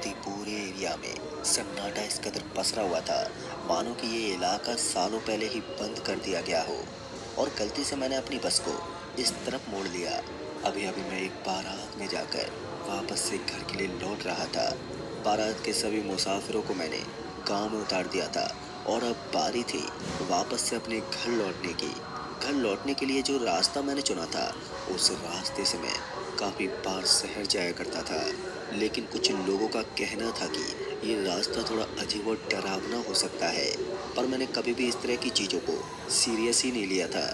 ही पूरे एरिया में सन्नाटा इस कदर पसरा हुआ था, मानो कि ये इलाका सालों पहले ही बंद कर दिया गया हो। और गलती से मैंने अपनी बस को इस तरफ मोड़ लिया। अभी अभी मैं एक बारात में जाकर वापस से घर के लिए लौट रहा था। बारात के सभी मुसाफिरों को मैंने गांव में उतार दिया था और अब बारी थी वापस से अपने घर लौटने की। घर लौटने के लिए जो रास्ता मैंने चुना था, उस रास्ते से मैं काफ़ी बार शहर जाया करता था, लेकिन कुछ लोगों का कहना था कि ये रास्ता थोड़ा अजीब और डरावना हो सकता है। पर मैंने कभी भी इस तरह की चीज़ों को सीरियस ही नहीं लिया था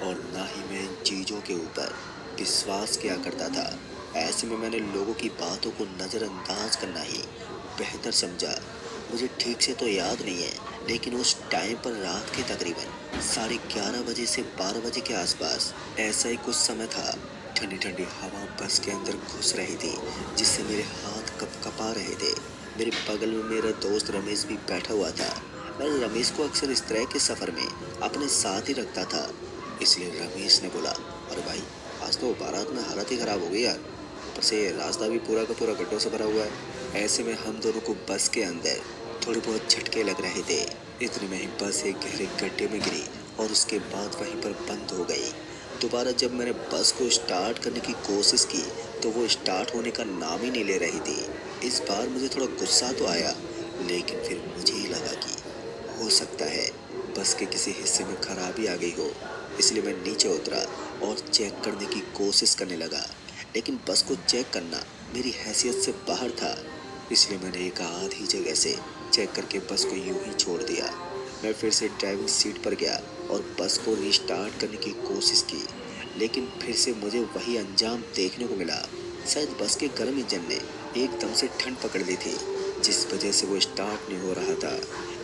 और ना ही मैं इन चीज़ों के ऊपर विश्वास किया करता था। ऐसे में मैंने लोगों की बातों को नज़रअंदाज करना ही बेहतर समझा। मुझे ठीक से तो याद नहीं है, लेकिन उस टाइम पर रात के तकरीबन 11:30 से 12 बजे के आसपास ऐसा ही कुछ समय था। ठंडी ठंडी हवा बस के अंदर घुस रही थी, जिससे मेरे हाथ कँपा रहे थे। मेरे बगल में मेरा दोस्त रमेश भी बैठा हुआ था। मैं रमेश को अक्सर इस तरह के सफ़र में अपने साथ ही रखता था, इसलिए रमेश ने बोला, अरे भाई, आज तो बारात में हालत ही ख़राब हो गई यार। ऊपर से रास्ता भी पूरा का पूरा गड्ढों से भरा हुआ है। ऐसे में हम दोनों को बस के अंदर थोड़े बहुत झटके लग रहे थे। इतने में ही बस एक गहरे गड्ढे में गिरी और उसके बाद वहीं पर बंद हो गई। दोबारा जब मैंने बस को स्टार्ट करने की कोशिश की, तो वो स्टार्ट होने का नाम ही नहीं ले रही थी। इस बार मुझे थोड़ा गुस्सा तो आया, लेकिन फिर मुझे ही लगा कि हो सकता है बस के किसी हिस्से में खराबी आ गई हो। इसलिए मैं नीचे उतरा और चेक करने की कोशिश करने लगा, लेकिन बस को चेक करना मेरी हैसियत से बाहर था। इसलिए मैंने एक आधी जगह से चेक करके बस को यूं ही छोड़ दिया। मैं फिर से ड्राइविंग सीट पर गया और बस को रीस्टार्ट करने की कोशिश की, लेकिन फिर से मुझे वही अंजाम देखने को मिला। शायद बस के गर्म इंजन ने एकदम से ठंड पकड़ ली थी, जिस वजह से वो स्टार्ट नहीं हो रहा था।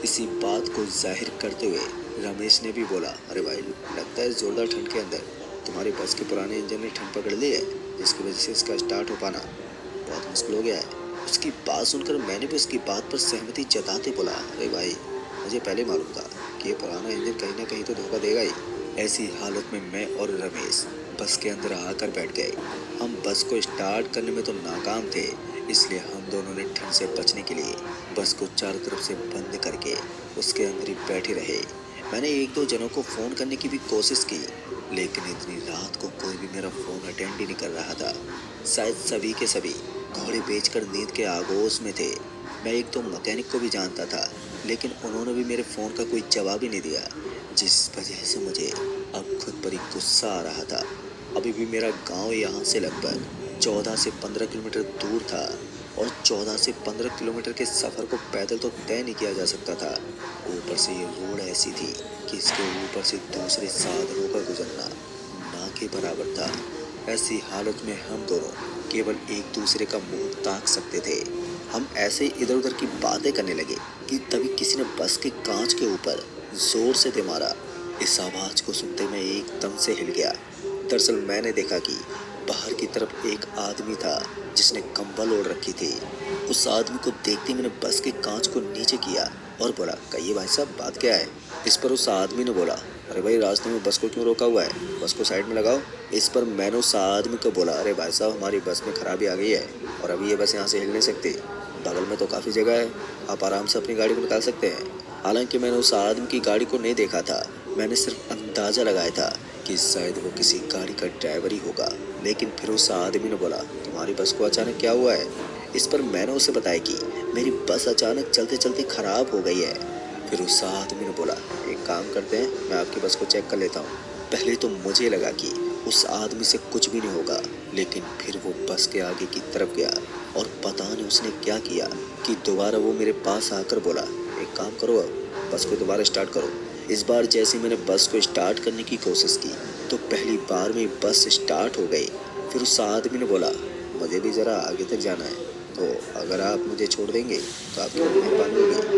इसी बात को जाहिर करते हुए रमेश ने भी बोला, अरे भाई, लगता है जोरदार ठंड के अंदर तुम्हारी बस के पुराने इंजन ने ठंड पकड़ ली है, जिसकी वजह से इसका स्टार्ट हो पाना बहुत मुश्किल हो गया है। उसकी बात सुनकर मैंने भी उसकी बात पर सहमति जताते बोला, अरे भाई, मुझे पहले मालूम था कि ये पुराना इंजन कहीं ना कहीं तो धोखा देगा ही। ऐसी हालत में मैं और रमेश बस के अंदर आकर बैठ गए। हम बस को स्टार्ट करने में तो नाकाम थे, इसलिए हम दोनों ने ठंड से बचने के लिए बस को चारों तरफ से बंद करके उसके अंदर ही बैठे रहे। मैंने एक दो जनों को फ़ोन करने की भी कोशिश की, लेकिन इतनी रात को कोई भी मेरा फ़ोन अटेंड ही नहीं कर रहा था। शायद सभी के सभी घोड़े बेचकर नींद के आगोश में थे। मैं एक दो मैकेनिक को भी जानता था, लेकिन उन्होंने भी मेरे फ़ोन का कोई जवाब ही नहीं दिया, जिस वजह से मुझे अब खुद पर ही गुस्सा आ रहा था। अभी भी मेरा गांव यहाँ से लगभग 14 से 15 किलोमीटर दूर था और 14 से 15 किलोमीटर के सफ़र को पैदल तो तय नहीं किया जा सकता था। ऊपर से ये रोड ऐसी थी कि इसके ऊपर से दूसरे साधनों का गुजरना ना के बराबर था। ऐसी हालत में हम दोनों केवल एक दूसरे का मुंह ताक सकते थे। हम ऐसे ही इधर उधर की बातें करने लगे कि तभी किसी ने बस के कांच के ऊपर जोर से दे मारा। इस आवाज़ को सुनते मैं एकदम से हिल गया। दरअसल मैंने देखा कि बाहर की तरफ एक आदमी था जिसने कंबल ओढ़ रखी थी। उस आदमी को देखते मैंने बस के कांच को नीचे किया और बोला, कहिए भाई साहब, बात क्या है? इस पर उस आदमी ने बोला, अरे भाई, रास्ते में बस को क्यों रोका हुआ है? बस को साइड में लगाओ। इस पर मैंने उस आदमी को बोला, अरे भाई साहब, हमारी बस में खराबी आ गई है और अभी ये बस यहाँ से हिल नहीं सकती। बगल में तो काफ़ी जगह है, आप आराम से अपनी गाड़ी को निकाल सकते हैं। हालांकि मैंने उस आदमी की गाड़ी को नहीं देखा था, मैंने सिर्फ अंदाज़ा लगाया था कि शायद वो किसी गाड़ी का ड्राइवर ही होगा। लेकिन फिर उस आदमी ने बोला, तुम्हारी बस को अचानक क्या हुआ है? इस पर मैंने उसे बताया कि मेरी बस अचानक चलते चलते ख़राब हो गई है। फिर उस आदमी ने बोला, एक काम करते हैं, मैं आपकी बस को चेक कर लेता हूँ। पहले तो मुझे लगा कि उस आदमी से कुछ भी नहीं होगा, लेकिन फिर वो बस के आगे की तरफ गया और पता नहीं उसने क्या किया कि दोबारा वो मेरे पास आकर बोला, एक काम करो, अब बस को दोबारा स्टार्ट करो। इस बार जैसे मैंने बस को स्टार्ट करने की कोशिश की, तो पहली बार में बस स्टार्ट हो गई। फिर उस आदमी ने बोला, मुझे भी ज़रा आगे तक जाना है, तो अगर आप मुझे छोड़ देंगे तो आपकी मेहरबानी होगी।